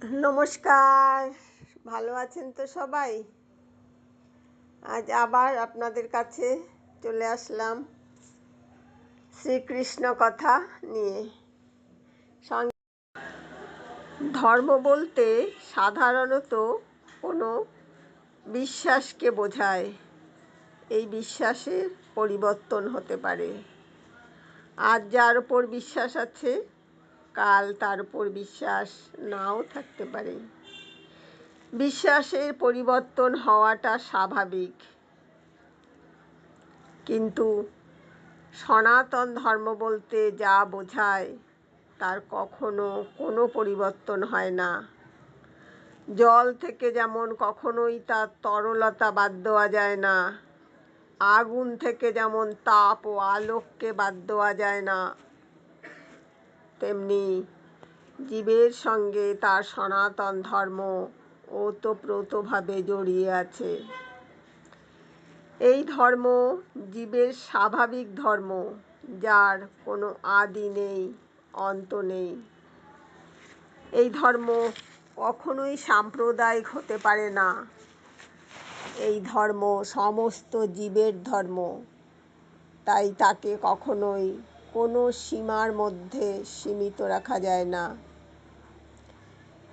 নমস্কার, ভালো আছেন তো সবাই? আজ আবার আপনাদের কাছে চলে আসলাম শ্রীকৃষ্ণ কথা নিয়ে। ধর্ম বলতে সাধারণত কোনো বিশ্বাসকে বোঝায়। এই বিশ্বাসের পরিবর্তন হতে পারে। আজ যার উপর বিশ্বাস আছে, কাল তার উপর বিশ্বাস নাও থাকতে পারে। বিশ্বাসের পরিবর্তন হওয়াটা স্বাভাবিক, কিন্তু সনাতন ধর্ম বলতে যা বোঝায় তার কখনো কোনো পরিবর্তন হয় না। জল থেকে যেমন কখনোই তার তরলতা বাদ দেওয়া যায় না, আগুন থেকে যেমন তাপ ও আলোককে বাদ দেওয়া যায় না, তেমনি জীবের সঙ্গে তার সনাতন ধর্ম ওতপ্রোতভাবে জড়িয়ে আছে। এই ধর্ম জীবের স্বাভাবিক ধর্ম, যার কোনো আদি নেই, অন্ত নেই। এই ধর্ম কখনোই সাম্প্রদায়িক হতে পারে না। এই ধর্ম সমস্ত জীবের ধর্ম, তাই তাকে কখনোই কোনো সীমার মধ্যে সীমিত রাখা যায় না।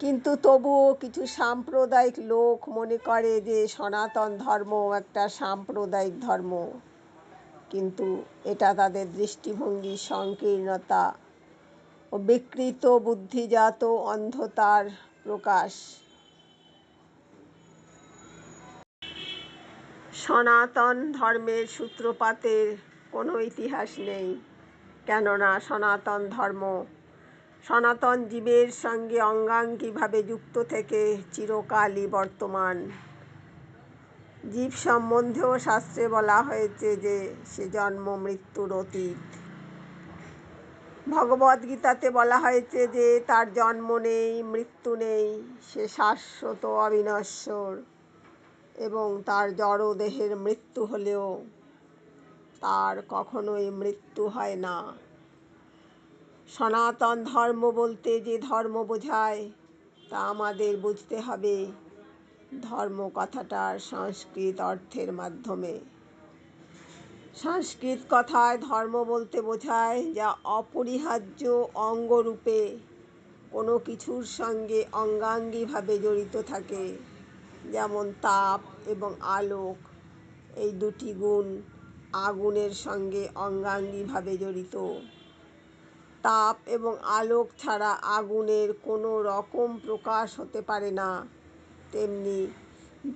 কিন্তু তবুও কিছু সাম্প্রদায়িক লোক মনে করে যে সনাতন ধর্ম একটা সাম্প্রদায়িক ধর্ম, কিন্তু এটা তাদের দৃষ্টিভঙ্গির সংকীর্ণতা ও বিকৃত বুদ্ধিজাত অন্ধতার প্রকাশ। সনাতন ধর্মের সূত্রপাতের কোনো ইতিহাস নেই, কেননা সনাতন জীবের সঙ্গে অঙ্গাঙ্গিভাবে যুক্ত থেকে চিরকালই বর্তমান। জীব সম্বন্ধেও শাস্ত্রে বলা হয়েছে যে সে জন্ম মৃত্যুর অতীত। ভগবদ্গীতাতে বলা হয়েছে যে তার জন্ম নেই, মৃত্যু নেই, সে শাশ্বত অবিনশ্বর, এবং তার জড় দেহের মৃত্যু হলেও তার কখনোই মৃত্যু হয় না। সনাতন ধর্ম বলতে যে ধর্ম বোঝায় তা আমাদের বুঝতে হবে ধর্ম কথাটার সংস্কৃত অর্থের মাধ্যমে। সংস্কৃত কথায় ধর্ম বলতে বোঝায় যা অপরিহার্য অঙ্গরূপে কোনো কিছুর সঙ্গে অঙ্গাঙ্গিভাবে জড়িত থাকে, যেমন তাপ এবং আলোক। এই দুটি গুণ আগুনের সঙ্গে অঙ্গাঙ্গিভাবে জড়িত। তাপ এবং আলোক ছাড়া আগুনের কোনো রকম প্রকাশ হতে পারে না। তেমনি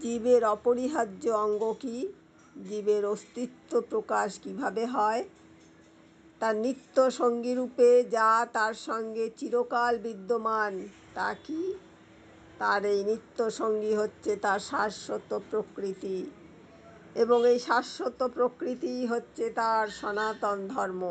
জীবের অপরিহার্য অঙ্গ কি? জীবের অস্তিত্ব প্রকাশ কিভাবে হয়? তার নিত্য সঙ্গীরূপে যা তার সঙ্গে চিরকাল বিদ্যমান, তা কি? তার এই নিত্য সঙ্গী হচ্ছে তার শাশ্বত প্রকৃতি, এবং এই শাশ্বত প্রকৃতি হচ্ছে তার সনাতন ধর্ম।